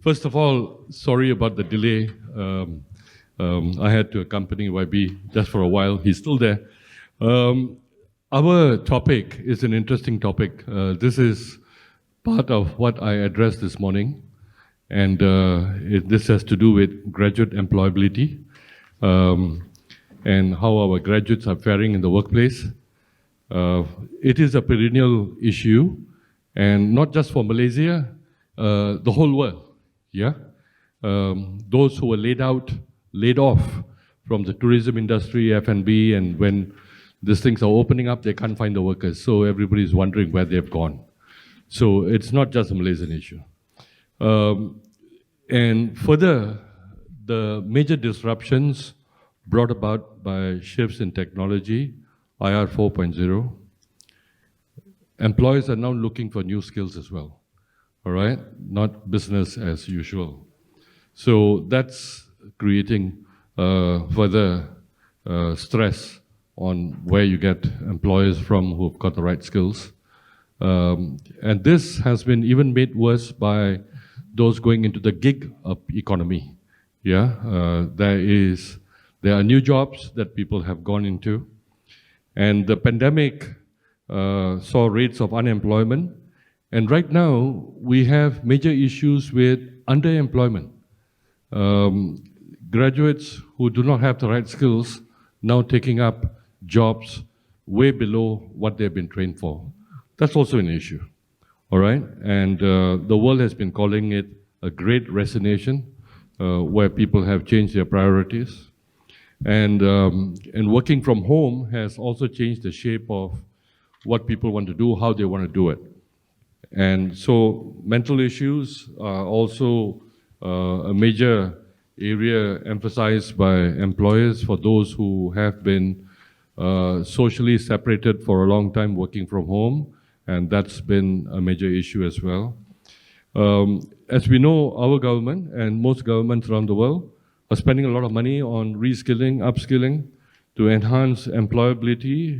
First of all, sorry about the delay. I had to accompany YB just for a while. He's still there. Our topic is an interesting topic. This is part of what I addressed this morning, and this has to do with graduate employability and how our graduates are faring in the workplace. It is a perennial issue, and not just for Malaysia, the whole world. Yeah, those who were laid off from the tourism industry, F&B, and when these things are opening up, they can't find the workers. So everybody's wondering where they've gone. So it's not just a Malaysian issue. And further, the major disruptions brought about by shifts in technology, IR 4.0, employers are now looking for new skills as well. All right, not business as usual. So that's creating further stress on where you get employers from who've got the right skills. And this has been even made worse by those going into the gig economy. Yeah, there are new jobs that people have gone into. And the pandemic saw rates of unemployment. And right now, we have major issues with underemployment. Graduates who do not have the right skills now taking up jobs way below what they've been trained for. That's also an issue, all right? And the world has been calling it a great resignation, where people have changed their priorities. And working from home has also changed the shape of what people want to do, how they want to do it. And so mental issues are also a major area emphasized by employers for those who have been socially separated for a long time working from home, and that's been a major issue as well. As we know, our government and most governments around the world are spending a lot of money on reskilling, upskilling to enhance employability,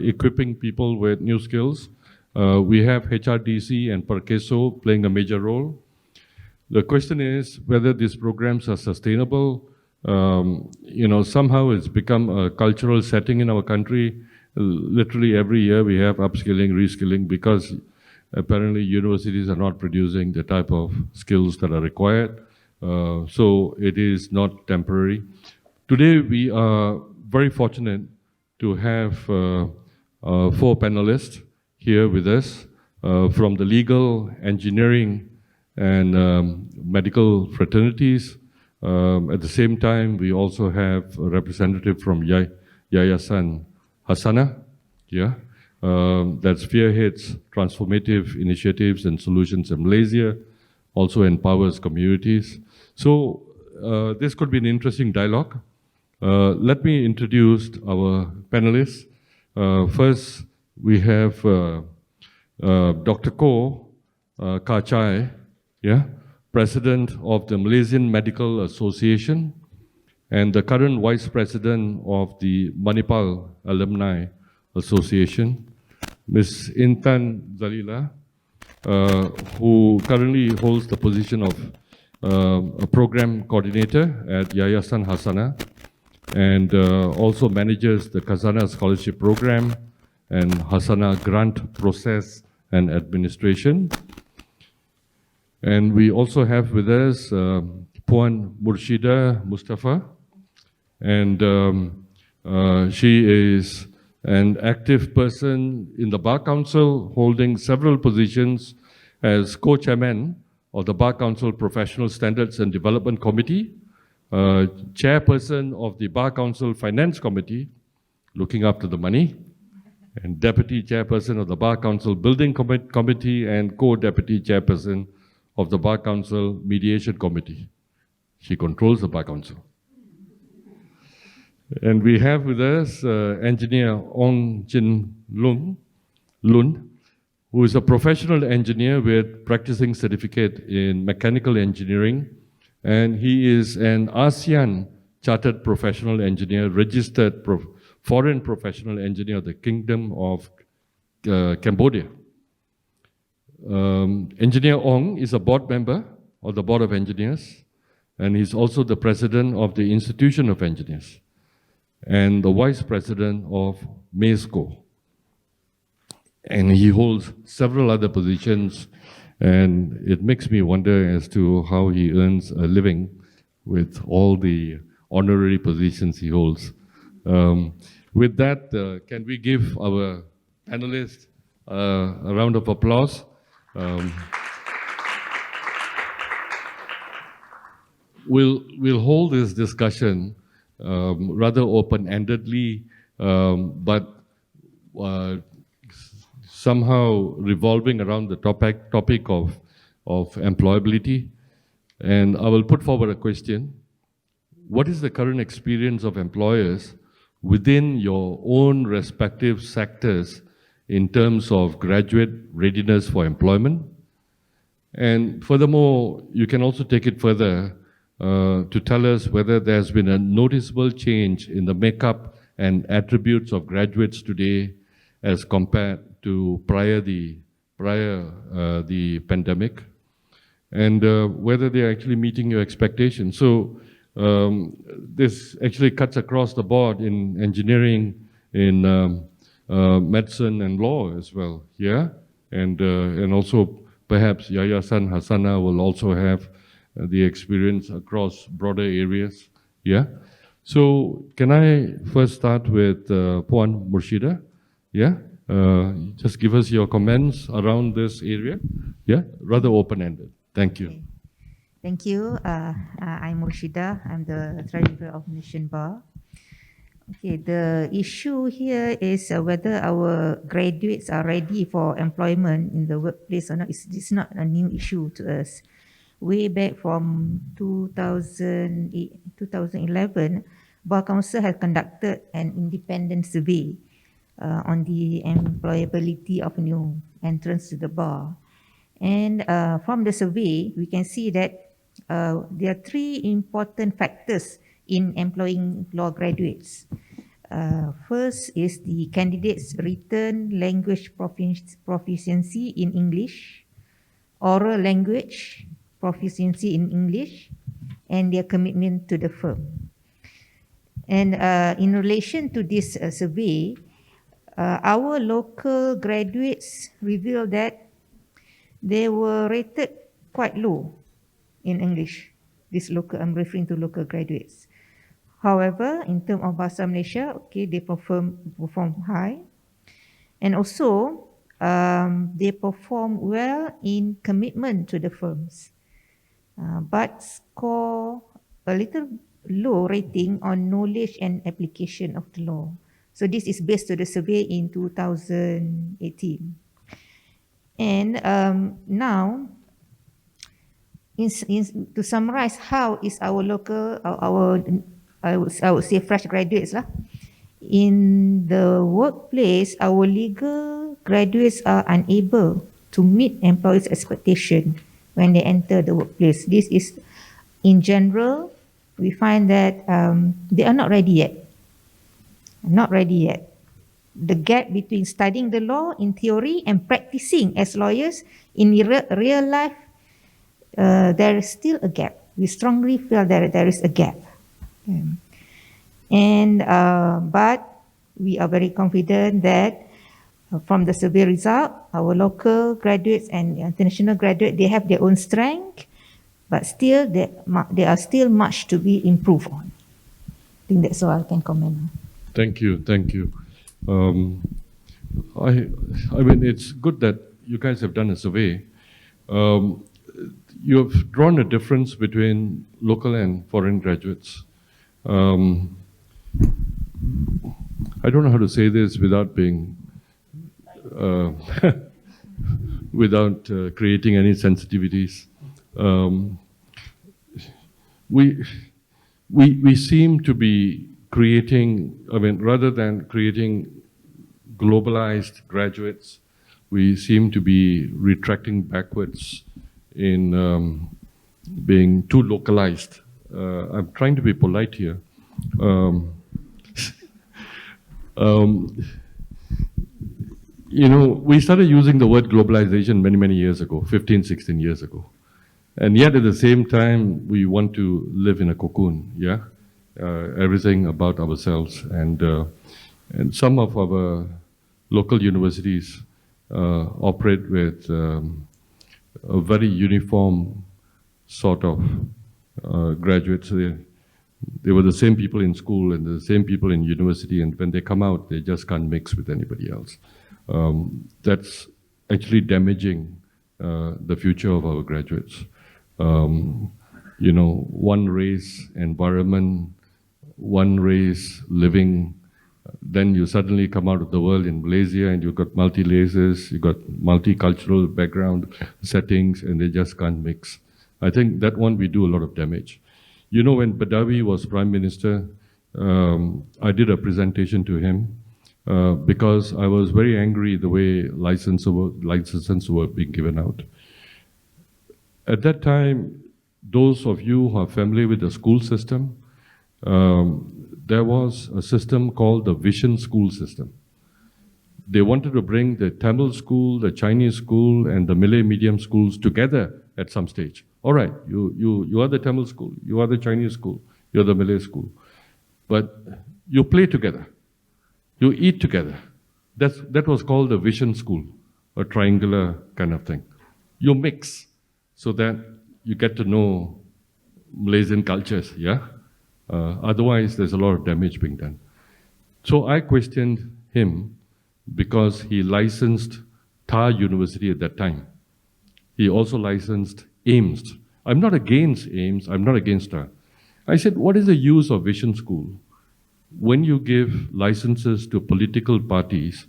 equipping people with new skills. We have HRDC and Perkeso playing a major role. The question is whether these programs are sustainable. Somehow it's become a cultural setting in our country. Literally every year we have upskilling, reskilling, because apparently universities are not producing the type of skills that are required. So it is not temporary. Today we are very fortunate to have 4 panelists here with us from the legal, engineering, and medical fraternities. At the same time, we also have a representative from Yayasan Hasanah, that spearheads transformative initiatives and solutions in Malaysia, also empowers communities. So this could be an interesting dialogue. Let me introduce our panelists. First, we have Dr. Koh Kachai, President of the Malaysian Medical Association and the current Vice President of the Manipal Alumni Association. Ms. Intan Zalila, who currently holds the position of a program coordinator at Yayasan Hasanah and also manages the Khazanah Scholarship Program and Hasanah Grant Process and Administration. And we also have with us Puan Murshidah Mustafa, and she is an active person in the Bar Council, holding several positions as co-chairman of the Bar Council Professional Standards and Development Committee, chairperson of the Bar Council Finance Committee, looking after the money, and deputy chairperson of the Bar Council Building Committee, and co-deputy chairperson of the Bar Council Mediation Committee. She controls the Bar Council. And we have with us engineer Ong Chin Loon, who is a professional engineer with practicing certificate in mechanical engineering, and he is an ASEAN Chartered Professional Engineer, registered foreign professional engineer of the Kingdom of Cambodia. Engineer Ong is a board member of the Board of Engineers, and he's also the president of the Institution of Engineers and the vice president of MAESCO. And he holds several other positions, and it makes me wonder as to how he earns a living with all the honorary positions he holds. With that, can we give our panelists a round of applause? We'll hold this discussion rather open-endedly, but somehow revolving around the topic of employability. And I will put forward a question. What is the current experience of employers within your own respective sectors in terms of graduate readiness for employment? And furthermore, you can also take it further to tell us whether there's been a noticeable change in the makeup and attributes of graduates today as compared to prior the pandemic, and whether they're actually meeting your expectations. So this actually cuts across the board in engineering, in medicine and law as well, yeah? And also perhaps Yayasan Hasana will also have the experience across broader areas, yeah? So can I first start with Puan Murshidah, yeah? Just give us your comments around this area, yeah? Rather open-ended. Thank you. Okay. Thank you. I'm Murshidah. I'm the Treasurer of Malaysian Bar. Okay, the issue here is whether our graduates are ready for employment in the workplace or not. It's not a new issue to us. Way back from 2011, Bar Council has conducted an independent survey on the employability of new entrants to the bar. And from the survey, we can see that there are three important factors in employing law graduates. First is the candidate's written language proficiency in English, oral language proficiency in English, and their commitment to the firm. And in relation to this survey, our local graduates revealed that they were rated quite low in English. I'm referring to local graduates. However, in terms of Bahasa Malaysia, okay, they perform high. And also, they perform well in commitment to the firms, but score a little low rating on knowledge and application of the law. So this is based on the survey in 2018. And now, to summarize, how is our local, I would say fresh graduates lah. In the workplace, our legal graduates are unable to meet employers' expectation when they enter the workplace. This is, in general, we find that they are not ready yet. Not ready yet. The gap between studying the law in theory and practicing as lawyers in real life, there is still a gap. We strongly feel that there is a gap. And but we are very confident that from the survey result, our local graduates and international graduates, they have their own strength, but still there are still much to be improved on. I think that's all I can comment on. Thank you, thank you. I mean, it's good that you guys have done a survey. You have drawn a difference between local and foreign graduates. I don't know how to say this without being, without creating any sensitivities. We seem to be creating, I mean, rather than creating globalized graduates, we seem to be retracting backwards in being too localized. I'm trying to be polite here. we started using the word globalization many, many years ago, 15, 16 years ago. And yet at the same time, we want to live in a cocoon, yeah? Everything about ourselves. And some of our local universities operate with a very uniform sort of graduates. They were the same people in school and the same people in university, and when they come out, they just can't mix with anybody else. That's actually damaging the future of our graduates. One race environment, one race living, then you suddenly come out of the world in Malaysia and you've got multi-races, you've got multicultural background settings, and they just can't mix. I think that one we do a lot of damage. When Badawi was Prime Minister, I did a presentation to him because I was very angry the way licenses were being given out. At that time, those of you who are familiar with the school system, there was a system called the Vision School system. They wanted to bring the Tamil school, the Chinese school, and the Malay medium schools together at some stage. All right, you are the Tamil school, you are the Chinese school, you're the Malay school. But you play together, you eat together. That was called the Vision School, a triangular kind of thing. You mix so that you get to know Malaysian cultures, yeah? Otherwise, there's a lot of damage being done. So I questioned him because he licensed TAR University at that time. He also licensed AIMS. I'm not against AIMS, I'm not against TAR. I said, what is the use of Vision School when you give licenses to political parties,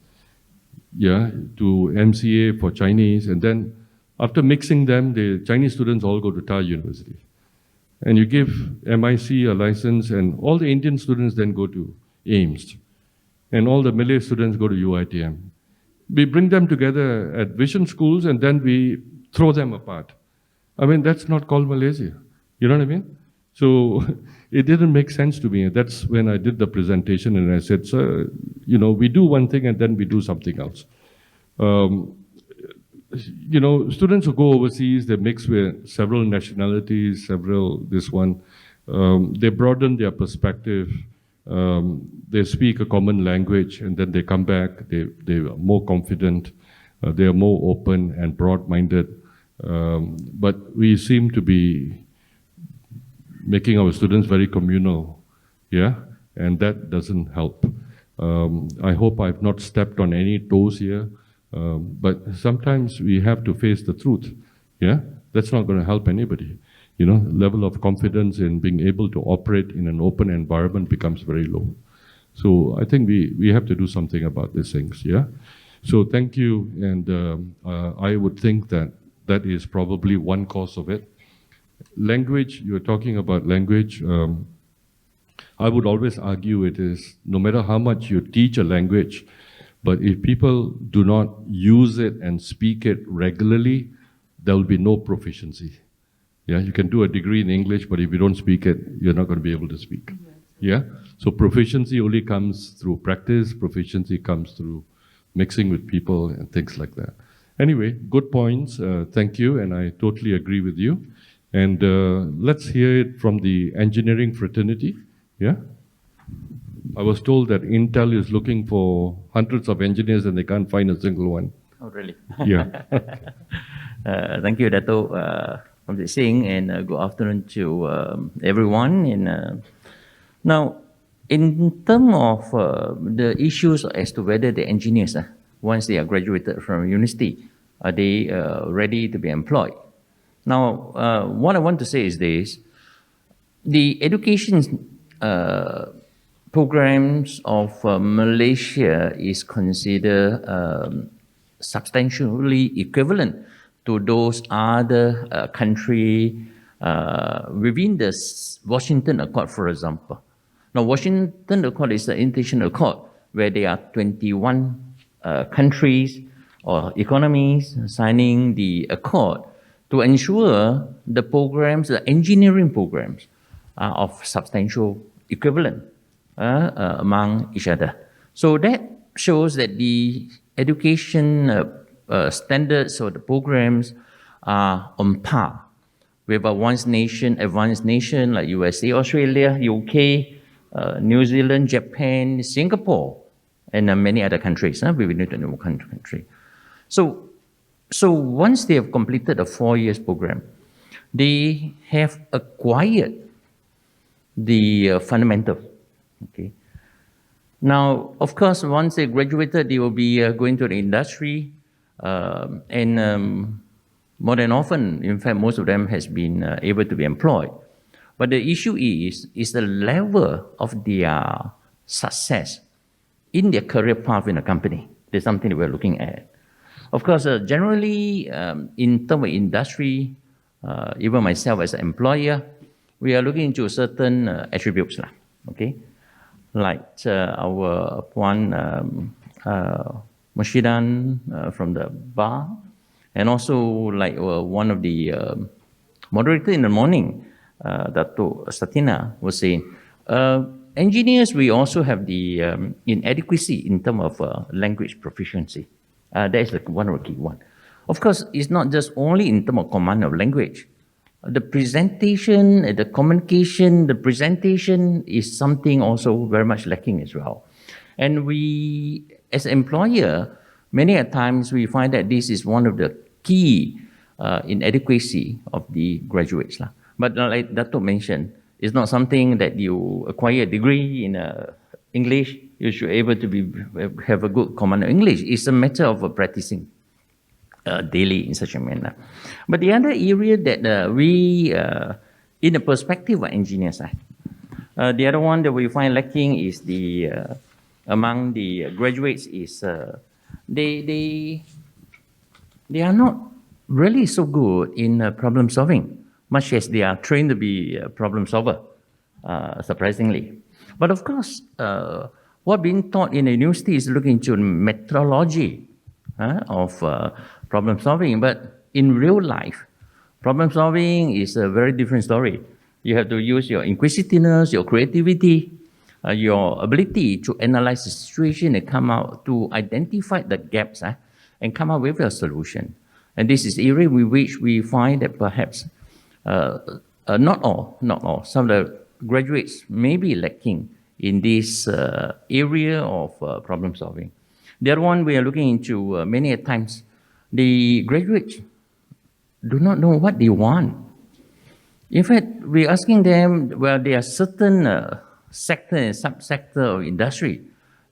yeah, to MCA for Chinese, and then after mixing them, the Chinese students all go to TAR University. And you give MIC a license, and all the Indian students then go to AIMS. And all the Malay students go to UITM. We bring them together at Vision schools, and then we throw them apart. I mean, that's not called Malaysia. You know what I mean? So it didn't make sense to me. That's when I did the presentation, and I said, sir, we do one thing and then we do something else. Students who go overseas, they mix with several nationalities, they broaden their perspective, they speak a common language, and then they come back, they are more confident, they are more open and broad-minded. But we seem to be making our students very communal, yeah? And that doesn't help. I hope I've not stepped on any toes here. But sometimes we have to face the truth, yeah? That's not going to help anybody. Level of confidence in being able to operate in an open environment becomes very low. So I think we have to do something about these things, yeah? So thank you, and I would think that is probably one cause of it. Language, you're talking about language. I would always argue it is, no matter how much you teach a language, but if people do not use it and speak it regularly, there will be no proficiency. Yeah, you can do a degree in English, but if you don't speak it, you're not going to be able to speak. Yeah, so proficiency only comes through practice. Proficiency comes through mixing with people and things like that. Anyway, good points. Thank you, and I totally agree with you. And let's hear it from the engineering fraternity. Yeah. I was told that Intel is looking for hundreds of engineers and they can't find a single one. Oh, really? Yeah. Thank you, Dato, from the Ching, and good afternoon to everyone. And now, in terms of the issues as to whether the engineers, once they are graduated from university, are they ready to be employed? Now, what I want to say is this: the education programs of Malaysia is considered substantially equivalent to those other countries within the Washington Accord, for example. Now, Washington Accord is an international accord where there are 21 countries or economies signing the accord to ensure the programs, the engineering programs, are of substantial equivalent among each other. So that shows that the education standards or the programs are on par with advanced nation like USA, Australia, UK, New Zealand, Japan, Singapore, and many other countries within the country. So once they have completed a 4 years program, they have acquired the fundamental. Okay. Now, of course, once they graduated, they will be going to the industry, and more than often, in fact, most of them has been able to be employed. But the issue is the level of their success in their career path in a company. There's something that we're looking at. Of course, generally, in terms of industry, even myself as an employer, we are looking into certain attributes, okay? Like our Puan Murshidah from the bar, and also like one of the moderator in the morning, Dato' Satina was saying, engineers, we also have the inadequacy in terms of language proficiency. That is one of the key ones. Of course, it's not just only in terms of command of language. The presentation, the communication, the presentation is something also very much lacking as well. And we, as an employer, many a times we find that this is one of the key inadequacy of the graduates. But like Dato' mentioned, it's not something that you acquire a degree in English, you should be able to have a good command of English. It's a matter of practicing daily in such a manner. But the other area that we, in the perspective of engineers, the other one that we find lacking is the, among the graduates is they are not really so good in problem solving, much as they are trained to be a problem solver, surprisingly. But of course, what being taught in the university is looking into methodology of problem solving, but in real life, problem solving is a very different story. You have to use your inquisitiveness, your creativity, your ability to analyze the situation and come out to identify the gaps and come up with a solution. And this is the area in which we find that perhaps not all, some of the graduates may be lacking in this area of problem solving. The other one we are looking into many a times, the graduates do not know what they want. In fact, we're asking them, well, there are certain sector and subsector of industry,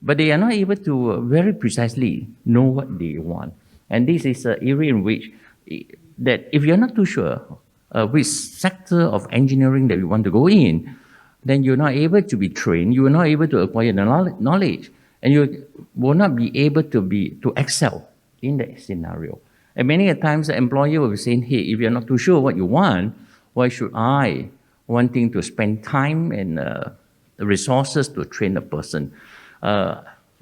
but they are not able to very precisely know what they want. And this is an area in which, that if you're not too sure which sector of engineering that you want to go in, then you're not able to be trained, you are not able to acquire the knowledge, and you will not be able to excel in that scenario. And many a times the employer will be saying, hey, if you're not too sure what you want, why should I wanting to spend time and resources to train a person?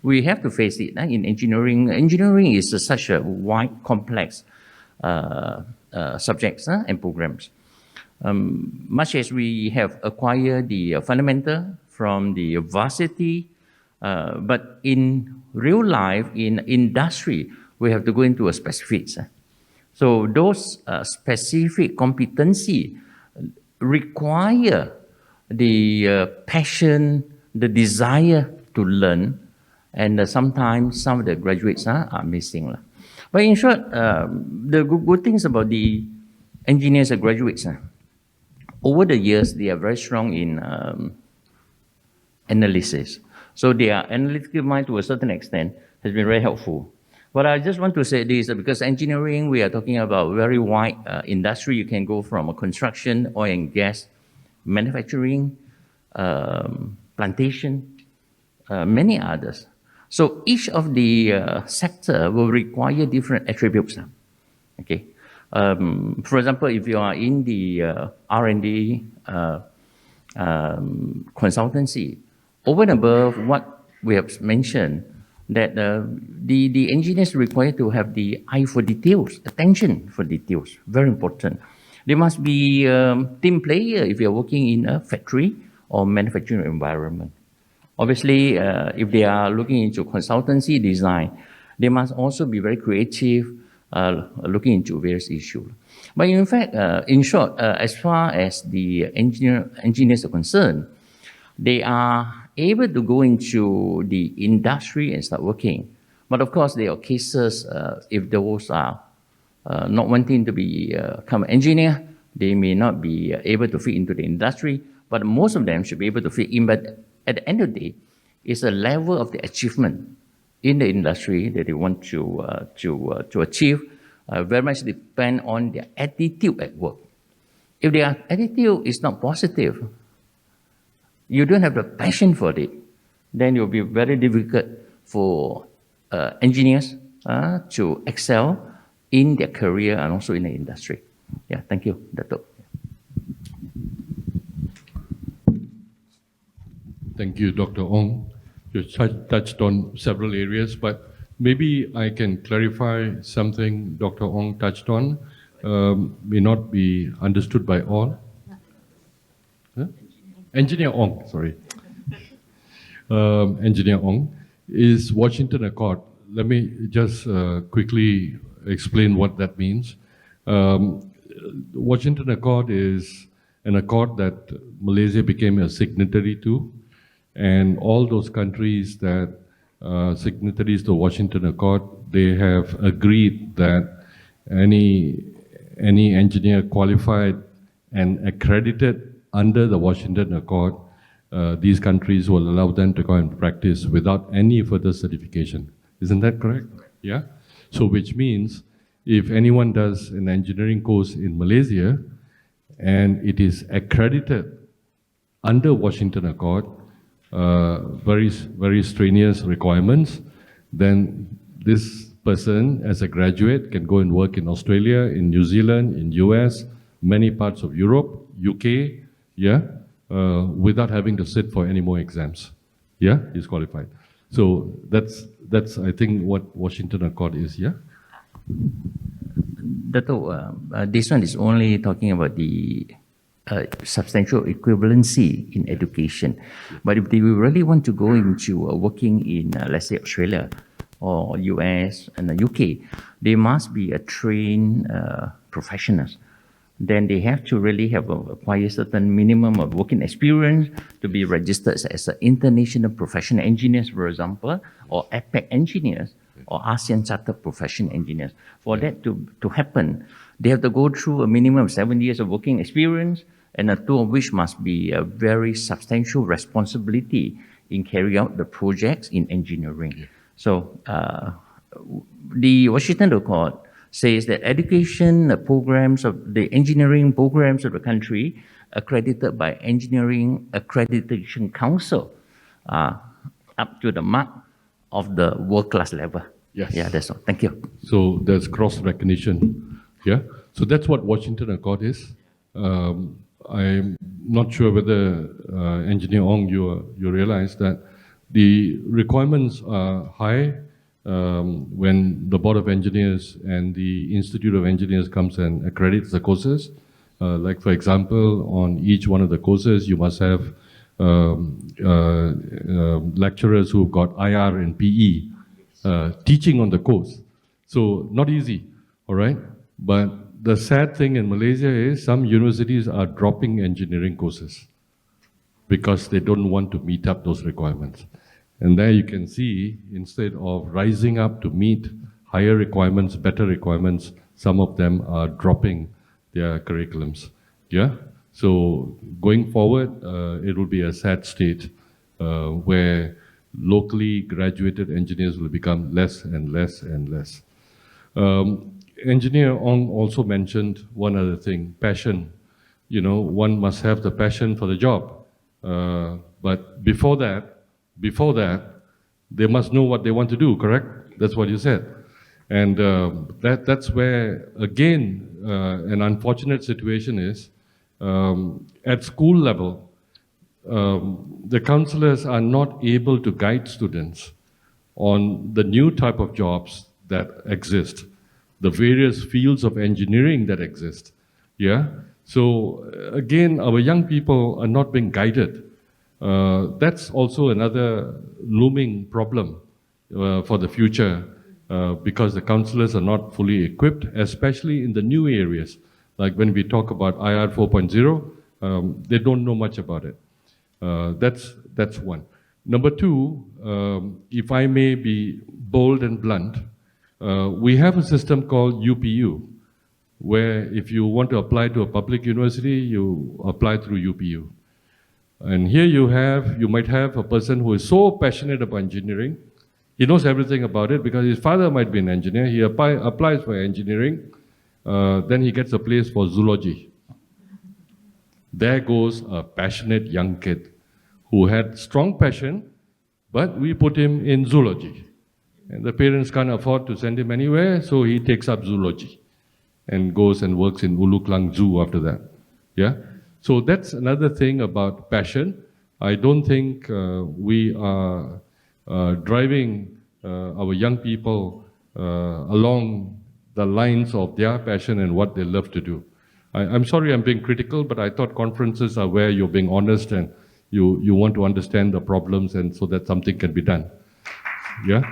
We have to face it in engineering. Engineering is such a wide, complex subjects and programs. Much as we have acquired the fundamental from the varsity, but in real life, in industry, we have to go into a specifics. So those specific competency require the passion, the desire to learn, and sometimes some of the graduates are missing. But in short, the good things about the engineers and graduates, over the years, they are very strong in analysis. So their analytical mind, to a certain extent, has been very helpful. But I just want to say this, because engineering, we are talking about very wide industry. You can go from a construction, oil and gas, manufacturing, plantation, many others. So each of the sector will require different attributes. Okay. For example, if you are in the R&D consultancy, over and above what we have mentioned, that the engineers require to have the eye for details, attention for details, very important. They must be team player if you're working in a factory or manufacturing environment. Obviously, if they are looking into consultancy design, They must also be very creative, looking into various issues. But in fact, in short, as far as the engineers are concerned, they are able to go into the industry and start working. But of course, there are cases, if those are not wanting to become an engineer, they may not be able to fit into the industry, but most of them should be able to fit in. But at the end of the day, it's a level of the achievement in the industry that they want to achieve. Very much depend on their attitude at work. If their attitude is not positive, you don't have the passion for it, then it will be very difficult for engineers to excel in their career and also in the industry. Yeah, thank you, Dato'. Thank you, Dr. Ong. You touched on several areas, but maybe I can clarify something Dr. Ong touched on, may not be understood by all. Huh? Engineer Ong, sorry. Engineer Ong, is Washington Accord. Let me just quickly explain what that means. Washington Accord is an accord that Malaysia became a signatory to, and all those countries that signatories to Washington Accord, they have agreed that any engineer qualified and accredited under the Washington Accord, these countries will allow them to go and practice without any further certification. Isn't that correct? Yeah. So which means if anyone does an engineering course in Malaysia and it is accredited under Washington Accord, very strenuous requirements, then this person as a graduate can go and work in Australia, in New Zealand, in US, many parts of Europe, UK, yeah, without having to sit for any more exams. Yeah, he's qualified. So that's I think what Washington Accord is, yeah? Dato', this one is only talking about the substantial equivalency in education. But if they really want to go into working in, let's say, Australia or US and the UK, they must be a trained professionals. Then they have to really have acquire certain minimum of working experience to be registered as an international professional engineers, for example, or APEC engineers, or ASEAN Chartered Professional Engineers. For that to happen, they have to go through a minimum of 7 years of working experience, and two of which must be a very substantial responsibility in carrying out the projects in engineering. Yeah. So the Washington Accord says that education programs of the engineering programs of the country accredited by Engineering Accreditation Council up to the mark of the world-class level. Yes. Yeah, that's all. Thank you. So there's cross-recognition. Yeah. So that's what Washington Accord is. I'm not sure whether Engineer Ong, you realize that the requirements are high when the Board of Engineers and the Institute of Engineers comes and accredits the courses. Like for example, on each one of the courses, you must have lecturers who've got IR and PE teaching on the course. So not easy, all right? But the sad thing in Malaysia is some universities are dropping engineering courses because they don't want to meet up those requirements. And there you can see, instead of rising up to meet higher requirements, better requirements, some of them are dropping their curriculums. Yeah? So going forward, it will be a sad state where locally graduated engineers will become less and less and less. Engineer Ong also mentioned one other thing, passion. You know, one must have the passion for the job. But before that, they must know what they want to do, correct? That's what you said. And that's where, again, an unfortunate situation is, at school level, the counselors are not able to guide students on the new type of jobs that exist, the various fields of engineering that exist. Yeah? So again, our young people are not being guided. That's also another looming problem for the future. because the counselors are not fully equipped, especially in the new areas. Like when we talk about IR 4.0, they don't know much about it. That's one. Number two, if I may be bold and blunt, we have a system called UPU, where if you want to apply to a public university, you apply through UPU. And here you might have a person who is so passionate about engineering, he knows everything about it because his father might be an engineer, he applies for engineering, then he gets a place for zoology. There goes a passionate young kid who had strong passion, but we put him in zoology. And the parents can't afford to send him anywhere, so he takes up zoology and goes and works in Ulu Klang Zoo after that. Yeah? So that's another thing about passion. I don't think we are driving our young people along the lines of their passion and what they love to do. I'm sorry I'm being critical, but I thought conferences are where you're being honest and you want to understand the problems and so that something can be done. Yeah?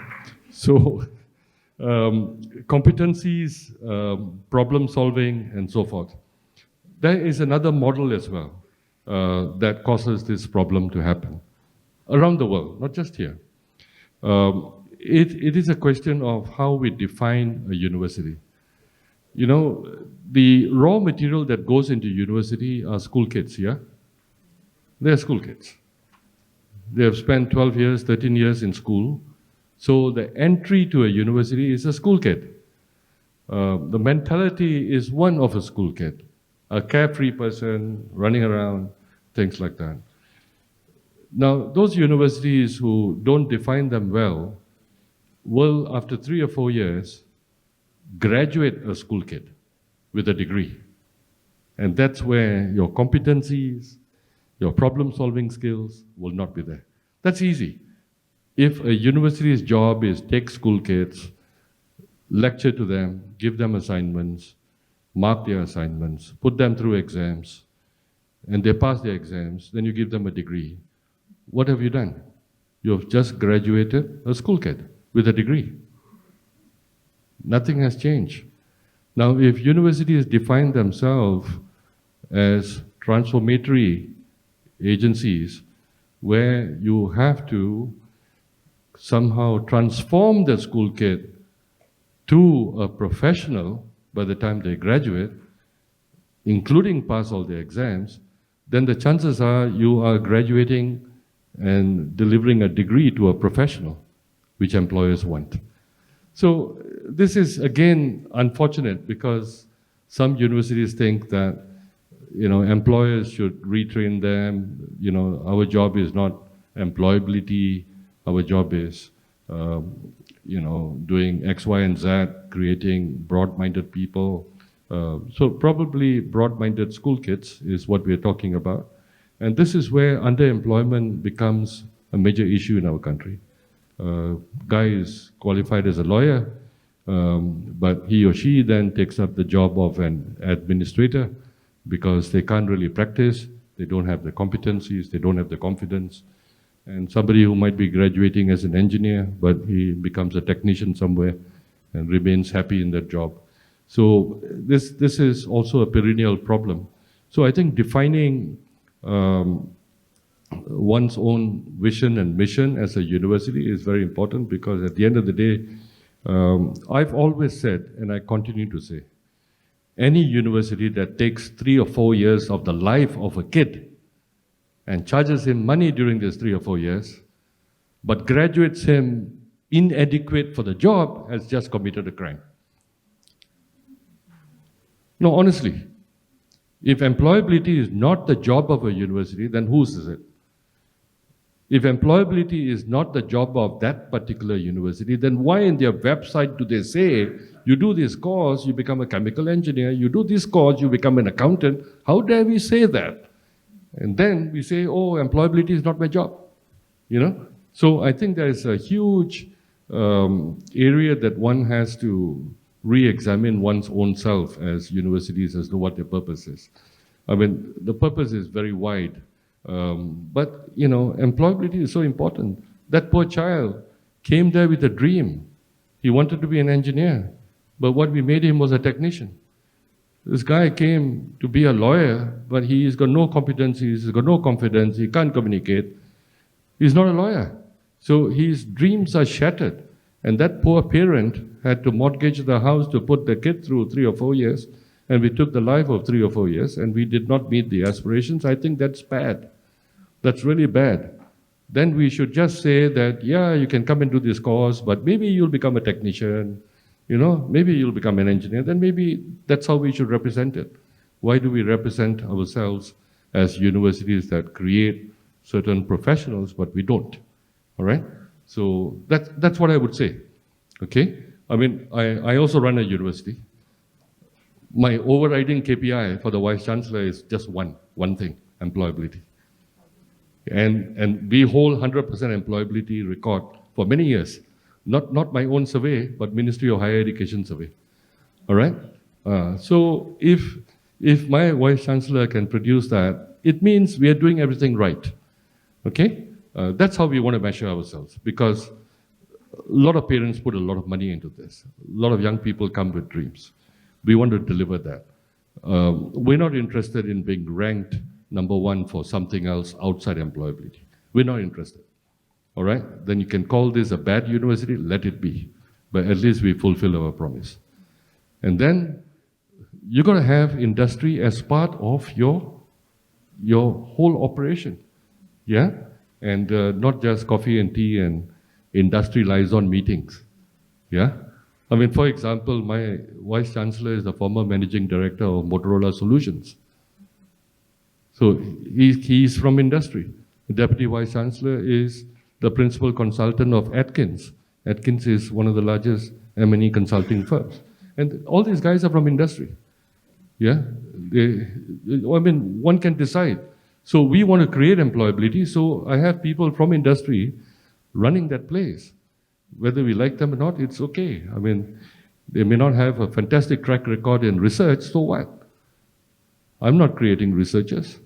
So competencies, problem solving, and so forth. There is another model as well that causes this problem to happen around the world, not just here. It is a question of how we define a university. You know, the raw material that goes into university are school kids, yeah? They're school kids. They have spent 12 years, 13 years in school. So the entry to a university is a school kid. The mentality is one of a school kid, a carefree person running around, things like that. Now, those universities who don't define them well will, after 3 or 4 years, graduate a school kid with a degree. And that's where your competencies, your problem-solving skills will not be there. That's easy. If a university's job is take school kids, lecture to them, give them assignments, mark their assignments, put them through exams, and they pass their exams, then you give them a degree. What have you done? You have just graduated a school kid with a degree. Nothing has changed. Now, if universities define themselves as transformatory agencies where you have to somehow transform the school kid to a professional by the time they graduate, including pass all the exams, then the chances are you are graduating and delivering a degree to a professional, which employers want. So this is, again, unfortunate because some universities think that, you know, employers should retrain them. You know, our job is not employability. Our job is, you know, doing X, Y, and Z, creating broad-minded people. So probably broad-minded school kids is what we're talking about. And this is where underemployment becomes a major issue in our country. Guy is qualified as a lawyer, but he or she then takes up the job of an administrator because they can't really practice, they don't have the competencies, they don't have the confidence. And somebody who might be graduating as an engineer, but he becomes a technician somewhere and remains happy in that job. So this is also a perennial problem. So I think defining one's own vision and mission as a university is very important because at the end of the day, I've always said, and I continue to say, any university that takes 3 or 4 years of the life of a kid and charges him money during these 3 or 4 years, but graduates him inadequate for the job has just committed a crime. No, honestly, if employability is not the job of a university, then whose is it? If employability is not the job of that particular university, then why in their website do they say, you do this course, you become a chemical engineer, you do this course, you become an accountant? How dare we say that? And then we say, oh, employability is not my job, you know? So I think there is a huge area that one has to re-examine one's own self as universities as to what their purpose is. I mean, the purpose is very wide, but you know, employability is so important. That poor child came there with a dream. He wanted to be an engineer, but what we made him was a technician. This guy came to be a lawyer, but he's got no competencies, he's got no confidence, he can't communicate. He's not a lawyer. So his dreams are shattered. And that poor parent had to mortgage the house to put the kid through 3 or 4 years, and we took the life of 3 or 4 years, and we did not meet the aspirations. I think that's bad. That's really bad. Then we should just say that, yeah, you can come and do this course, but maybe you'll become a technician, maybe you'll become an engineer. Then maybe that's how we should represent it. Why do we represent ourselves as universities that create certain professionals, but we don't? All right? So that's what I would say. Okay? I mean, I also run a university. My overriding KPI for the Vice Chancellor is just one thing, employability. And we hold 100% employability record for many years. Not my own survey, but Ministry of Higher Education survey. All right? So if my Vice Chancellor can produce that, it means we are doing everything right. Okay? That's how we want to measure ourselves, because a lot of parents put a lot of money into this. A lot of young people come with dreams. We want to deliver that. We're not interested in being ranked number 1 for something else outside employability. We're not interested. All right? Then you can call this a bad university, let it be. But at least we fulfill our promise. And then you're going to have industry as part of your whole operation. Yeah? And not just coffee and tea and industry liaison meetings. Yeah? I mean, for example, my Vice Chancellor is the former Managing Director of Motorola Solutions. So he's from industry. The Deputy Vice Chancellor is the Principal Consultant of Atkins. Atkins is one of the largest M&E consulting firms. And all these guys are from industry. Yeah? One can decide. So we want to create employability, so I have people from industry running that place. Whether we like them or not, it's okay. I mean, they may not have a fantastic track record in research, so what? I'm not creating researchers.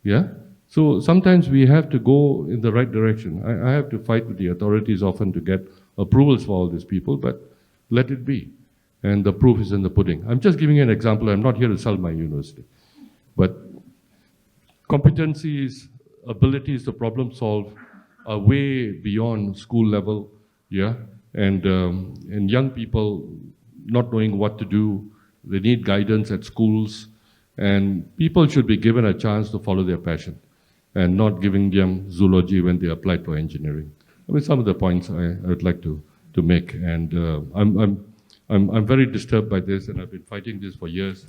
Yeah? So sometimes we have to go in the right direction. I have to fight with the authorities often to get approvals for all these people, but let it be. And the proof is in the pudding. I'm just giving you an example. I'm not here to sell my university. But competencies, abilities to problem solve are way beyond school level, yeah? And young people not knowing what to do, they need guidance at schools, and people should be given a chance to follow their passion and not giving them zoology when they apply for engineering. I mean, some of the points I would like to make, and I'm very disturbed by this, and I've been fighting this for years,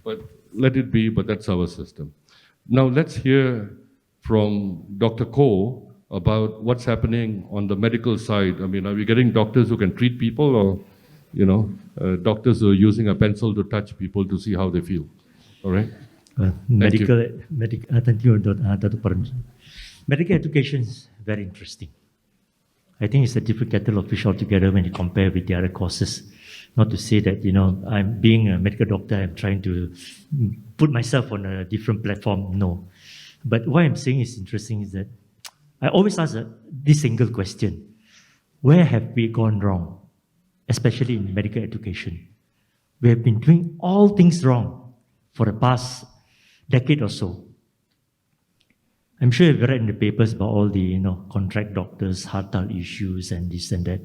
but let it be, but that's our system. Now let's hear from Dr. Koh about what's happening on the medical side. I mean, are we getting doctors who can treat people, or doctors who are using a pencil to touch people to see how they feel? All right? Thank you, Dr. Param. Medical education is very interesting. I think it's a different kettle of fish altogether when you compare with the other courses. Not to say that, I'm being a medical doctor, I'm trying to put myself on a different platform. No. But what I'm saying is interesting is that I always ask this single question. Where have we gone wrong? Especially in medical education. We have been doing all things wrong for the past decade or so. I'm sure you've read in the papers about all the contract doctors, hartal issues and this and that.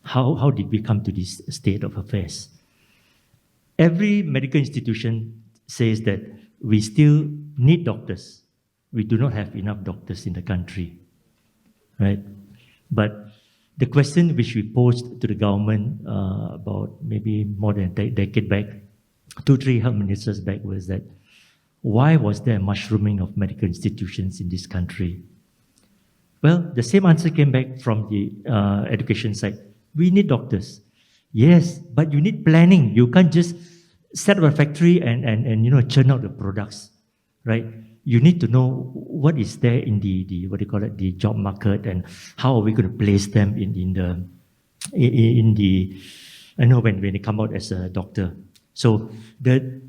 How did we come to this state of affairs? Every medical institution says that we still need doctors. We do not have enough doctors in the country, right? But the question which we posed to the government about maybe more than a decade back, 2-3 health ministers back, was that why was there a mushrooming of medical institutions in this country? Well, the same answer came back from the education side. We need doctors. Yes, but you need planning. You can't just set up a factory and churn out the products, right? You need to know what is there in the the job market, and how are we going to place them in the when they come out as a doctor. So the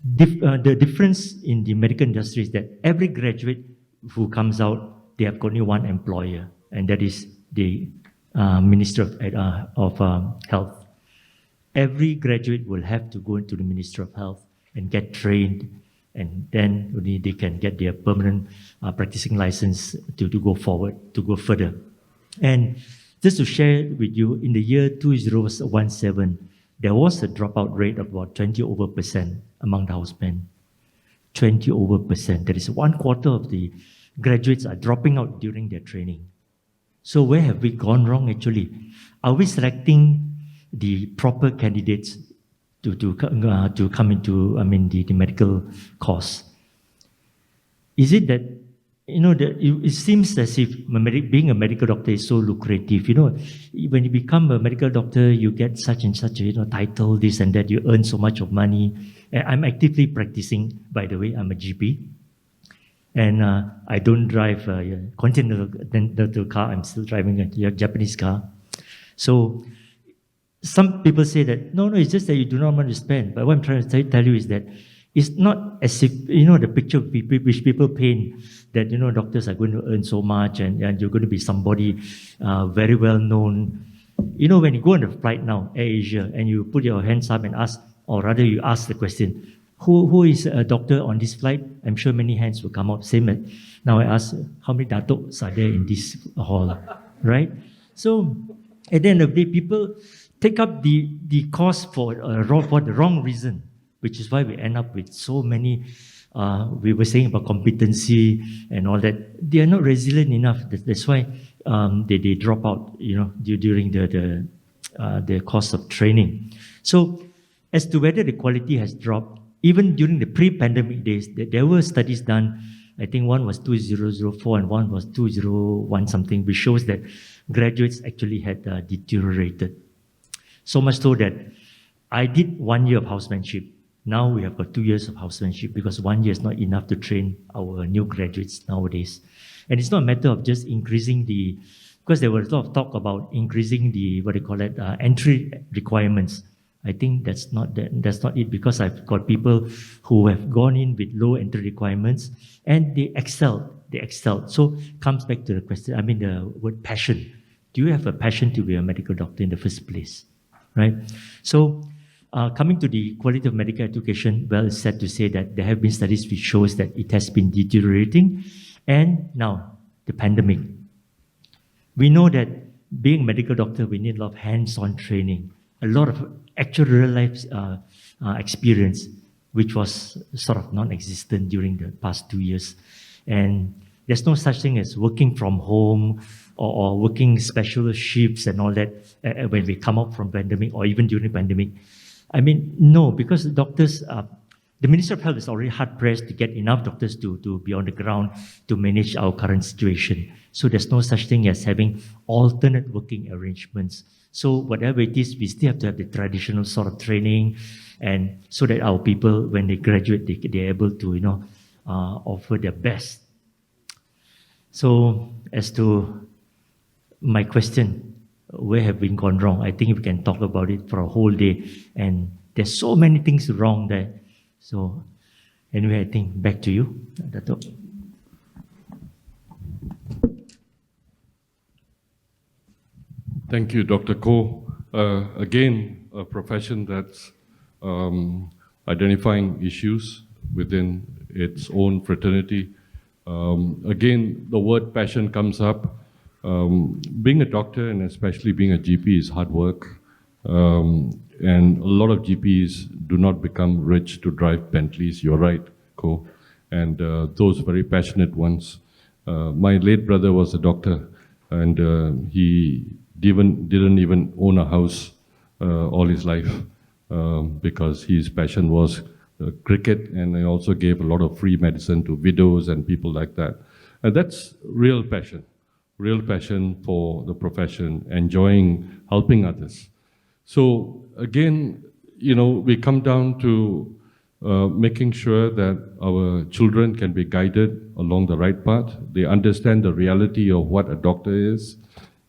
difference in the medical industry is that every graduate who comes out, they have only one employer, and that is the Minister of Health. Every graduate will have to go into the Ministry of Health and get trained, and then only they can get their permanent practicing license to go forward, to go further. And just to share with you, in the year 2017, there was a dropout rate of about 20% among the housemen. 20%. That is 1/4 of the graduates are dropping out during their training. So where have we gone wrong actually? Are we selecting the proper candidates to come into, the medical course? Is it that, it seems as if being a medical doctor is so lucrative. When you become a medical doctor, you get such and such a title, this and that, you earn so much of money. I'm actively practicing, by the way, I'm a GP. And I don't drive a continental car, I'm still driving a Japanese car. So some people say that, no, it's just that you do not want to spend. But what I'm trying to tell you is that it's not as if, the picture which people paint that, doctors are going to earn so much and you're going to be somebody very well known. When you go on a flight now, Air Asia, and you put your hands up and ask, or rather you ask the question, who is a doctor on this flight? I'm sure many hands will come up. Same as now I ask, how many datos are there in this hall, right? So at the end of the day, people take up the cost for the wrong reason, which is why we end up with so many, we were saying about competency and all that. They are not resilient enough. That's why they drop out, during the course of training. So as to whether the quality has dropped, even during the pre-pandemic days, there were studies done. I think one was 2004 and one was 2001 something, which shows that graduates actually had deteriorated. So much so that I did 1 year of housemanship. Now we have got 2 years of housemanship because 1 year is not enough to train our new graduates nowadays. And it's not a matter of just increasing because there was a lot of talk about increasing entry requirements. I think that's not it, because I've got people who have gone in with low entry requirements and they excelled. So comes back to the question, the word passion. Do you have a passion to be a medical doctor in the first place, right? So coming to the quality of medical education, well, it's sad to say that there have been studies which shows that it has been deteriorating. And now, the pandemic. We know that being a medical doctor, we need a lot of hands-on training, a lot of actual real-life experience, which was sort of non-existent during the past 2 years. And there's no such thing as working from home or working special shifts and all that when we come out from pandemic or even during pandemic. No, because the doctors, the Minister of Health is already hard-pressed to get enough doctors to be on the ground to manage our current situation. So there's no such thing as having alternate working arrangements. So whatever it is, we still have to have the traditional sort of training, and so that our people, when they graduate, they're able to, offer their best. So as to my question, where have we gone wrong? I think we can talk about it for a whole day, and there's so many things wrong there. So anyway, I think back to you, Dato'. Thank you, Dr. Koh. Again, a profession that's identifying issues within its own fraternity. Again, the word passion comes up. Being a doctor, and especially being a GP, is hard work. And a lot of GPs do not become rich to drive Bentleys. You're right, Koh. And those very passionate ones. My late brother was a doctor, and he didn't even own a house all his life because his passion was cricket, and he also gave a lot of free medicine to widows and people like that. And that's real passion for the profession, enjoying helping others. So again, we come down to making sure that our children can be guided along the right path. They understand the reality of what a doctor is,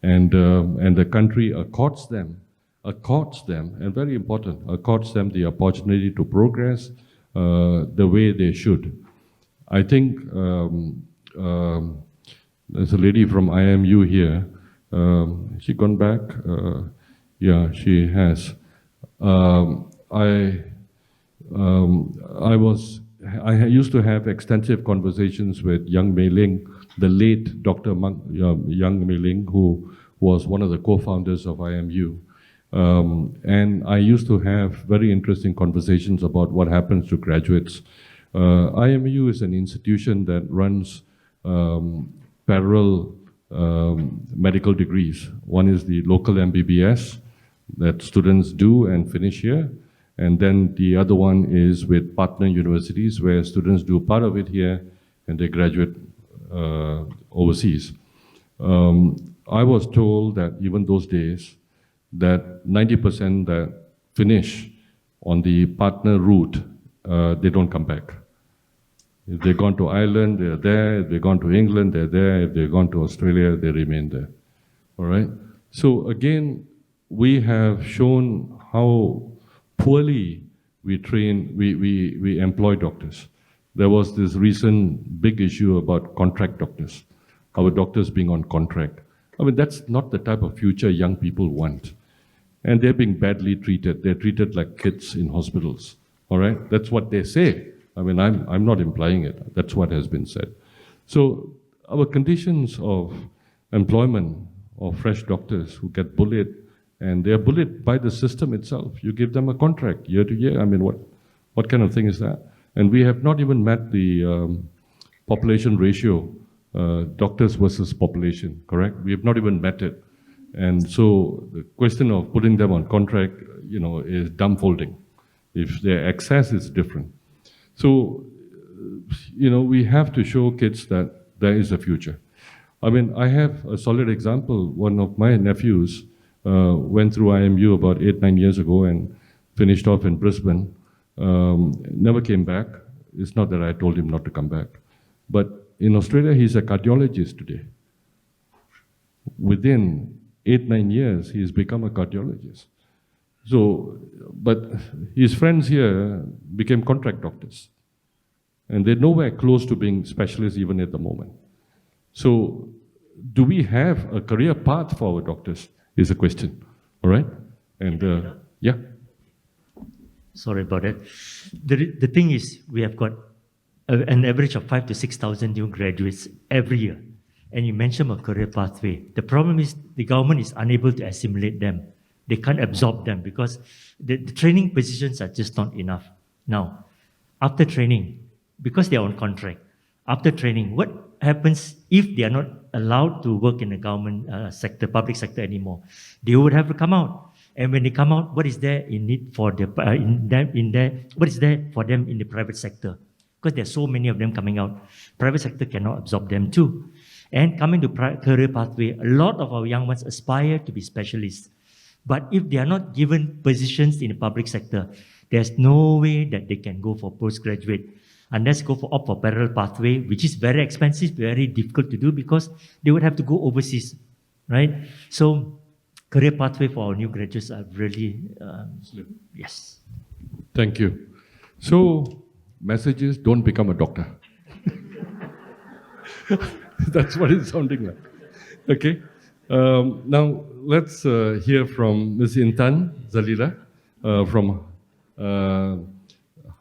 and the country accords them, and very important, accords them the opportunity to progress the way they should. I think there's a lady from IMU here. She gone back? Yeah, she has. I used to have extensive conversations with Young Mei Ling, the late Dr. Young Mei Ling, who was one of the co-founders of IMU. And I used to have very interesting conversations about what happens to graduates. IMU is an institution that runs parallel medical degrees. One is the local MBBS that students do and finish here. And then the other one is with partner universities where students do part of it here and they graduate overseas. I was told that even those days, that 90% that finish on the partner route, they don't come back. If they've gone to Ireland, they're there. If they've gone to England, they're there. If they've gone to Australia, they remain there. All right? So again, we have shown how poorly we train, we employ doctors. There was this recent big issue about contract doctors, our doctors being on contract. I mean, that's not the type of future young people want. And they're being badly treated. They're treated like kids in hospitals. All right? That's what they say. I mean, I'm not implying it. That's what has been said. So our conditions of employment of fresh doctors who get bullied, and they are bullied by the system itself. You give them a contract year to year. I mean, what kind of thing is that? And we have not even met the population ratio, doctors versus population, correct? We have not even met it. And so the question of putting them on contract, is dumbfolding. If their access is different. So, we have to show kids that there is a future. I mean, I have a solid example. One of my nephews went through IMU about 8-9 years ago and finished off in Brisbane. Never came back. It's not that I told him not to come back. But in Australia, he's a cardiologist today. Within 8-9 years, he's become a cardiologist. So, but his friends here became contract doctors. And they're nowhere close to being specialists even at the moment. So, do we have a career path for our doctors is a question, all right? And yeah. Sorry about that. The thing is, we have got an average of 5,000 to 6,000 new graduates every year. And you mentioned a career pathway. The problem is the government is unable to assimilate them. They can't absorb them because the training positions are just not enough. Now, after training, because they are on contract, after training, what happens if they are not allowed to work in the government sector, public sector anymore? They would have to come out. And when they come out, what is there in need for what is there for them in the private sector? Because there are so many of them coming out. Private sector cannot absorb them too. And coming to career pathway, a lot of our young ones aspire to be specialists. But if they are not given positions in the public sector, there's no way that they can go for postgraduate unless opt for parallel pathway, which is very expensive, very difficult to do because they would have to go overseas, right? So career pathway for our new graduates are really, yes. Thank you. So, message is don't become a doctor. That's what it's sounding like. Okay. Now, let's hear from Ms. Intan Zalila from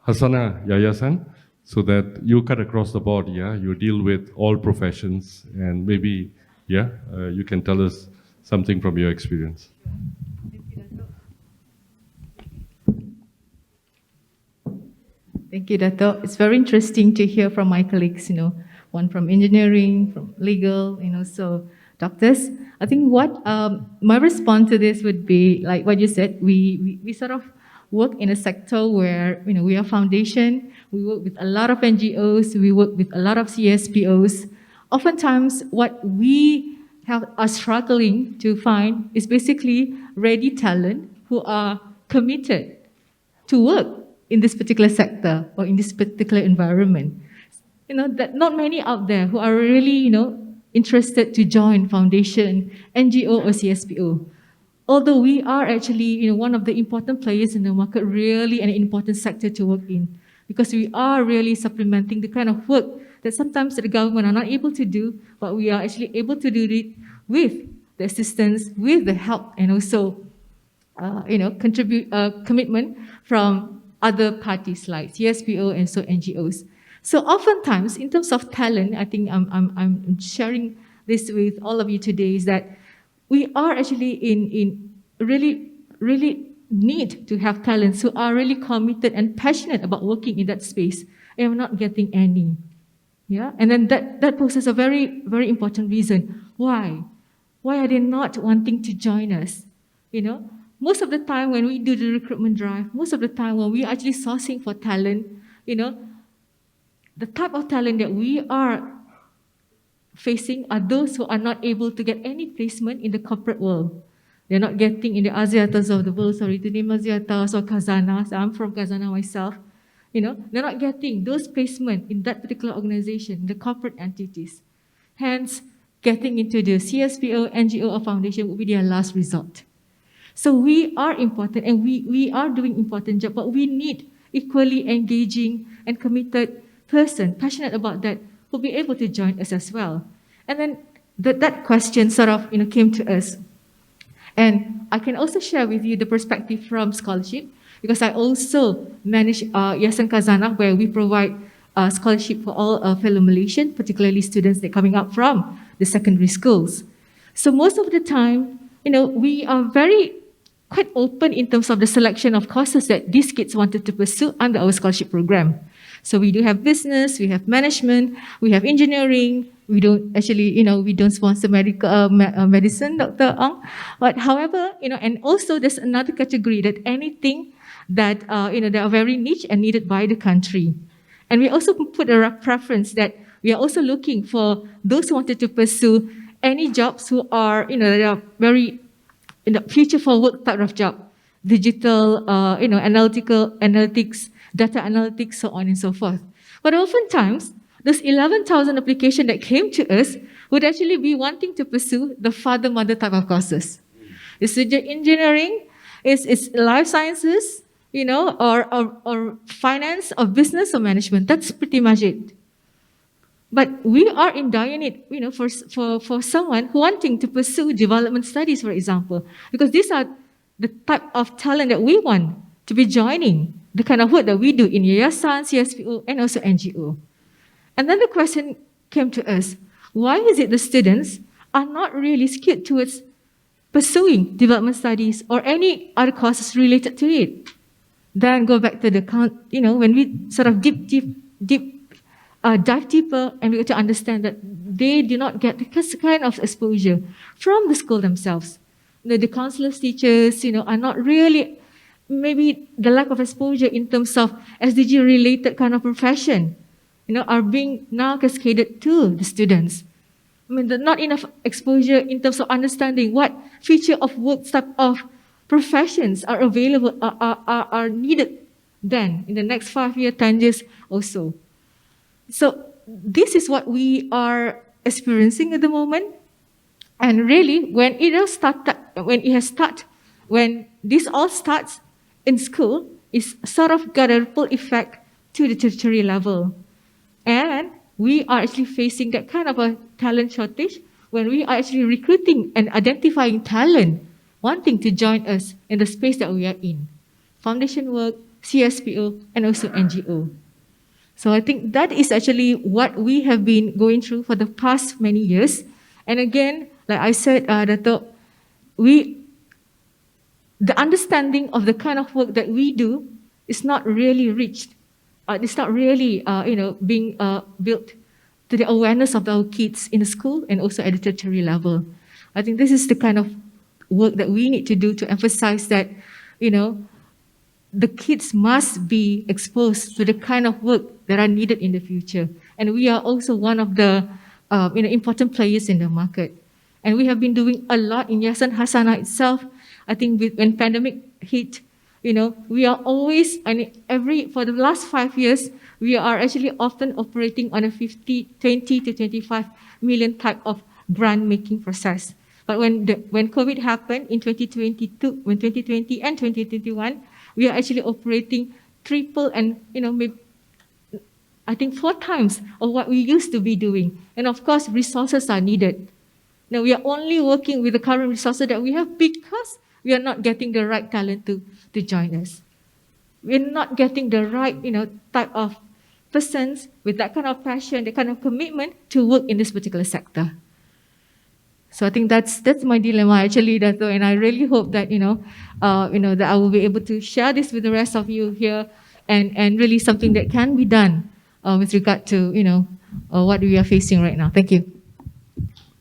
Hasana Yayasan, so that you cut across the board, yeah? You deal with all professions, and maybe, you can tell us something from your experience. Thank you, Dato'. It's very interesting to hear from my colleagues, one from engineering, from legal, so doctors. I think what my response to this would be, like what you said, we sort of work in a sector where, we are foundation, we work with a lot of NGOs, we work with a lot of CSPOs. Oftentimes, what we are struggling to find is basically ready talent who are committed to work in this particular sector or in this particular environment. That not many out there who are really, interested to join foundation, NGO or CSPO. Although we are actually, one of the important players in the market, really an important sector to work in, because we are really supplementing the kind of work that sometimes the government are not able to do, but we are actually able to do it with the assistance, with the help, and also, commitment from other parties like CSPO and so NGOs. So oftentimes, in terms of talent, I think I'm sharing this with all of you today, is that we are actually in really need to have talents who are really committed and passionate about working in that space, and we're not getting any. Yeah, and then that poses a very, very important reason. Why? Why are they not wanting to join us? Most of the time when we do the recruitment drive, most of the time when we are actually sourcing for talent, the type of talent that we are facing are those who are not able to get any placement in the corporate world. They're not getting in the Axiatas of the world, sorry, to name Axiatas or Kazanas. I'm from Kazana myself. They're not getting those placement in that particular organization, the corporate entities. Hence, getting into the CSPO, NGO, or foundation would be their last resort. So we are important, and we are doing important job, but we need equally engaging and committed person, passionate about that, who will be able to join us as well. And then that question sort of came to us. And I can also share with you the perspective from scholarship, because I also manage Yayasan Kazana, where we provide scholarship for all fellow Malaysian, particularly students that are coming up from the secondary schools. So most of the time, we are quite open in terms of the selection of courses that these kids wanted to pursue under our scholarship program. So we do have business, we have management, we have engineering. We don't actually, we don't sponsor medicine, Dr. Ong. But however, and also there's another category that anything that, that are very niche and needed by the country. And we also put a preference that we are also looking for those who wanted to pursue any jobs who are, that are very in the future for work type of job, digital, analytics, data analytics, so on and so forth. But oftentimes, those 11,000 applications that came to us would actually be wanting to pursue the father-mother type of courses. It's engineering, it's life sciences, or finance, or business, or management. That's pretty much it. But we are in dire need, for someone who wanting to pursue development studies, for example, because these are the type of talent that we want to be joining the kind of work that we do in Yayasan, CSPO, and also NGO. And then the question came to us, why is it the students are not really skewed towards pursuing development studies or any other courses related to it? Then go back to the when we sort of dive deeper, and we get to understand that they do not get this kind of exposure from the school themselves. The counselors, teachers, are not really, maybe the lack of exposure in terms of SDG-related kind of profession, are being now cascaded to the students. There's not enough exposure in terms of understanding what future of work type of professions are available, are needed then in the next 5 years, 10 years or so. So this is what we are experiencing at the moment. And really, when this all starts in school, it's sort of got a ripple effect to the tertiary level. And we are actually facing that kind of a talent shortage when we are actually recruiting and identifying talent wanting to join us in the space that we are in. Foundation work, CSPO, and also NGO. So I think that is actually what we have been going through for the past many years. And again, like I said, the understanding of the kind of work that we do is not really reached. It's not really, being built to the awareness of our kids in the school and also at the tertiary level. I think this is the kind of work that we need to do to emphasize that, the kids must be exposed to the kind of work that are needed in the future. And we are also one of the important players in the market. And we have been doing a lot in Yayasan Hasana itself. I think when pandemic hit, we are always, for the last 5 years, we are actually often operating on a 20 to 25 million type of grant making process. But when COVID happened in 2020 and 2021, we are actually operating triple and, maybe, I think 4 times of what we used to be doing. And of course, resources are needed. Now we are only working with the current resources that we have because we are not getting the right talent to join us. We're not getting the right, type of persons with that kind of passion, that kind of commitment to work in this particular sector. So I think that's my dilemma actually, Dato', and I really hope that that I will be able to share this with the rest of you here, and really something that can be done with regard to what we are facing right now. Thank you.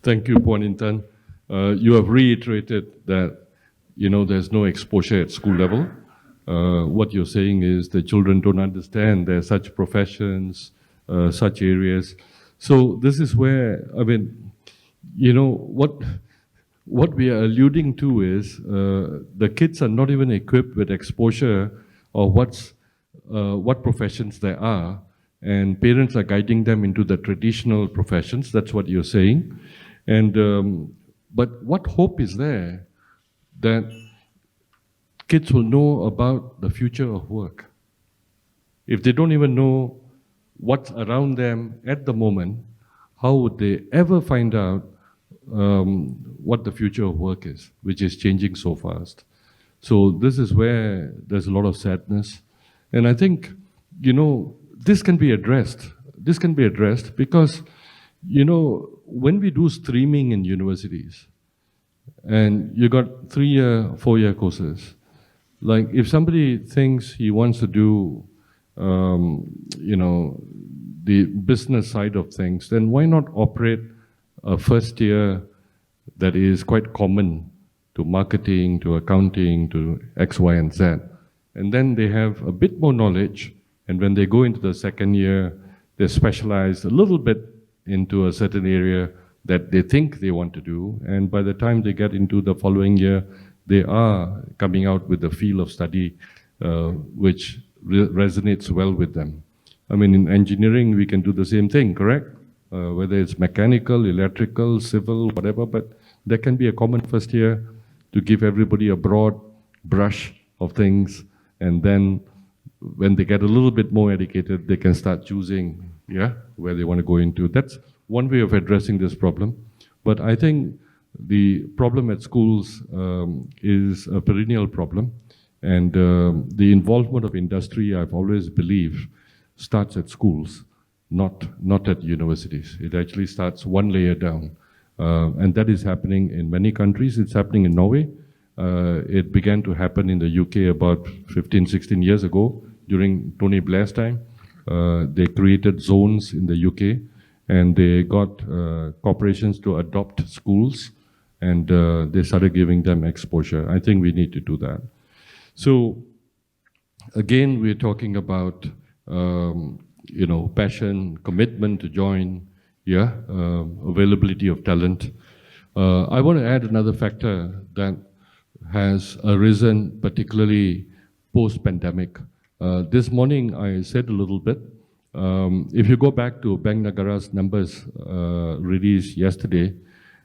Thank you, Puan Intan. You have reiterated that there's no exposure at school level. What you're saying is the children don't understand there are such professions, such areas. So this is where, what we are alluding to is the kids are not even equipped with exposure of what professions there are, and parents are guiding them into the traditional professions. That's what you're saying. And but what hope is there that kids will know about the future of work? If they don't even know what's around them at the moment, how would they ever find out what the future of work is, which is changing so fast? So this is where there's a lot of sadness. And I think, this can be addressed. This can be addressed because, when we do streaming in universities, and you got 3-year, 4-year courses, like if somebody thinks he wants to do, the business side of things, then why not operate a first year that is quite common to marketing, to accounting, to X, Y, and Z. And then they have a bit more knowledge, and when they go into the second year, they specialize a little bit into a certain area that they think they want to do, and by the time they get into the following year, they are coming out with a field of study which resonates well with them. I mean, in engineering, we can do the same thing, correct? Whether it's mechanical, electrical, civil, whatever, but there can be a common first year to give everybody a broad brush of things, and then when they get a little bit more educated, they can start choosing, where they want to go into. That's one way of addressing this problem. But I think the problem at schools is a perennial problem, and the involvement of industry, I've always believed, starts at schools, not at universities. It actually starts one layer down, and that is happening in many countries. It's happening in Norway. It began to happen in the UK about 15, 16 years ago during Tony Blair's time. They created zones in the UK, and they got corporations to adopt schools, and they started giving them exposure. I think we need to do that. So again, we're talking about passion, commitment to join, availability of talent. I want to add another factor that has arisen, particularly post-pandemic. This morning, I said a little bit. If you go back to Bank Negara's numbers released yesterday,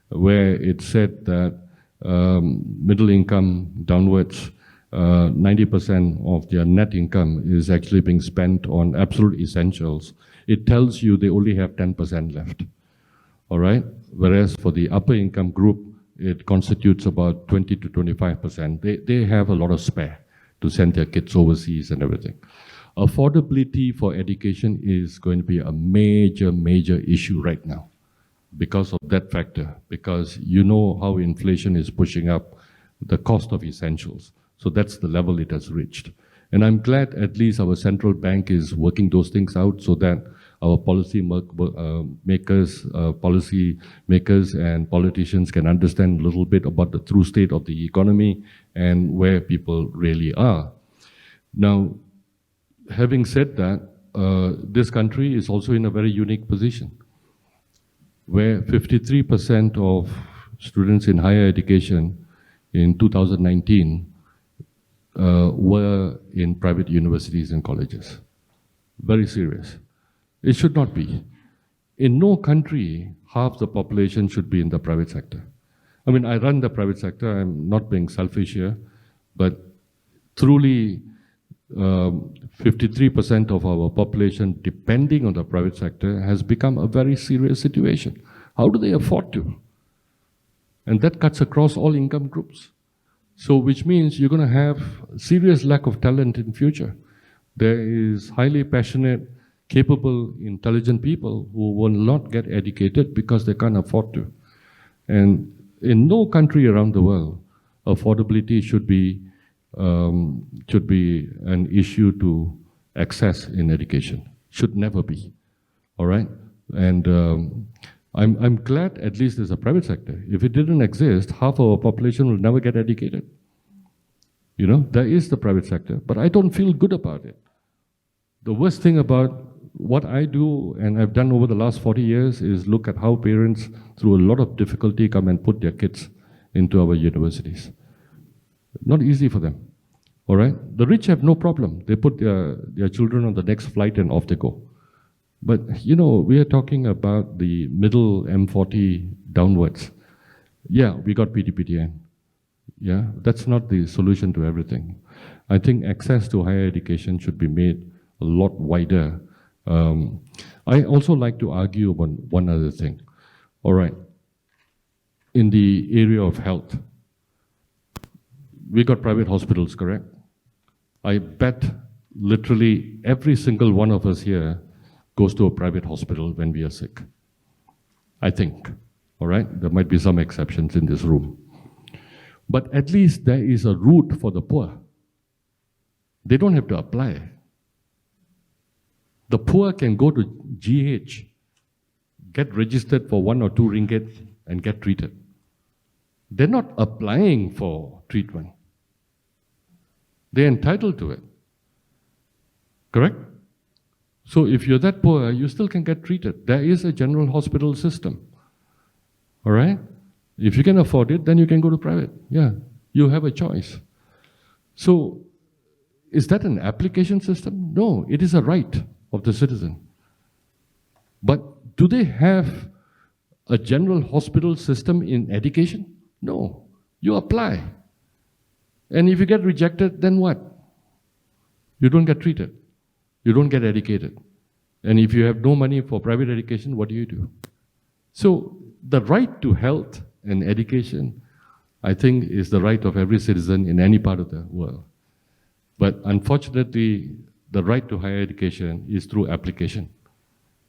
where it said that middle income downwards, 90% of their net income is actually being spent on absolute essentials. It tells you they only have 10% left, all right? Whereas for the upper income group, it constitutes about 20 to 25%. They have a lot of spare to send their kids overseas and everything. Affordability for education is going to be a major, major issue right now because of that factor, because you know how inflation is pushing up the cost of essentials. So that's the level it has reached. And I'm glad at least our central bank is working those things out so that our policy makers and politicians can understand a little bit about the true state of the economy and where people really are. Now, having said that, this country is also in a very unique position where 53% of students in higher education in 2019 were in private universities and colleges. Very serious. It should not be. In no country, half the population should be in the private sector. I mean, I run the private sector. I'm not being selfish here, but truly 53% of our population depending on the private sector has become a very serious situation. How do they afford to? And that cuts across all income groups. So which means you're going to have serious lack of talent in future. There is highly passionate, capable, intelligent people who will not get educated because they can't afford to. And in no country around the world, affordability should be an issue to access in education. Should never be. All right? And I'm glad at least there's a private sector. If it didn't exist, half of our population will never get educated. You know, there is the private sector, but I don't feel good about it. The worst thing about what I do, and I've done over the last 40 years, is look at how parents, through a lot of difficulty, come and put their kids into our universities. Not easy for them, all right? The rich have no problem. They put their children on the next flight and off they go. But, you know, we are talking about the middle M40 downwards. Yeah, we got PTPTN. Yeah, that's not the solution to everything. I think access to higher education should be made a lot wider. I also like to argue about one other thing. All right, in the area of health, we got private hospitals, correct? I bet literally every single one of us here goes to a private hospital when we are sick. I think, all right? There might be some exceptions in this room. But at least there is a route for the poor. They don't have to apply. The poor can go to GH, get registered for 1 or 2 ringgit and get treated. They're not applying for treatment. They're entitled to it. Correct? So if you're that poor, you still can get treated. There is a general hospital system. All right? If you can afford it, then you can go to private. Yeah, you have a choice. So is that an application system? No, it is a right of the citizen. But do they have a general hospital system in education? No, you apply. And if you get rejected, then what? You don't get treated. You don't get educated. And if you have no money for private education, what do? So the right to health and education, I think, is the right of every citizen in any part of the world. But unfortunately, the right to higher education is through application.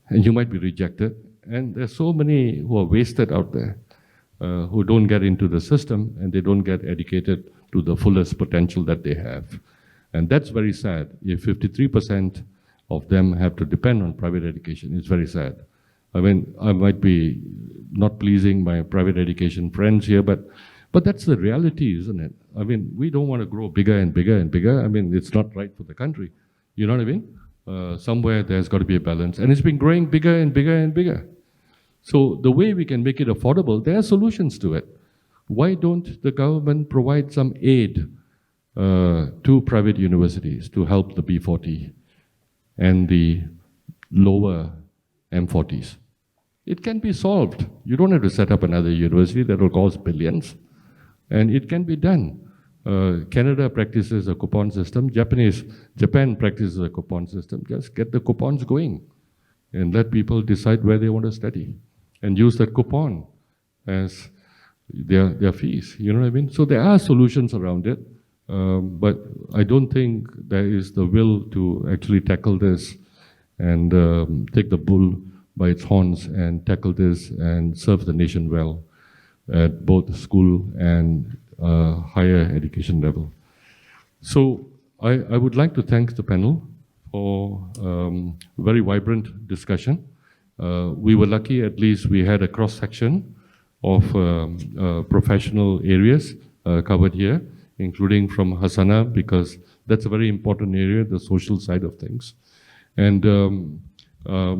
And you might be rejected. And there's so many who are wasted out there, who don't get into the system and they don't get educated to the fullest potential that they have. And that's very sad. If 53% of them have to depend on private education, it's very sad. I mean, I might be not pleasing my private education friends here, but that's the reality, isn't it? I mean, we don't want to grow bigger and bigger and bigger. I mean, it's not right for the country. You know what I mean? Somewhere there's got to be a balance. And it's been growing bigger and bigger and bigger. So the way we can make it affordable, there are solutions to it. Why don't the government provide some aid to private universities to help the B40 and the lower M40s? It can be solved. You don't have to set up another university that will cost billions. And it can be done. Canada practices a coupon system. Japan practices a coupon system. Just get the coupons going and let people decide where they want to study and use that coupon as their fees. You know what I mean? So there are solutions around it, but I don't think there is the will to actually tackle this and take the bull by its horns and tackle this and serve the nation well at both school and higher education level. So I would like to thank the panel for a very vibrant discussion. We were lucky, at least we had a cross-section of professional areas covered here, including from Hassana, because that's a very important area, the social side of things. And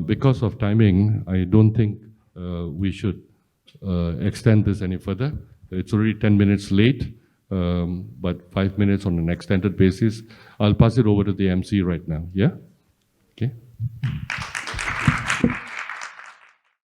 because of timing, I don't think we should extend this any further. It's already 10 minutes late, but 5 minutes on an extended basis. I'll pass it over to the MC right now, yeah? Okay.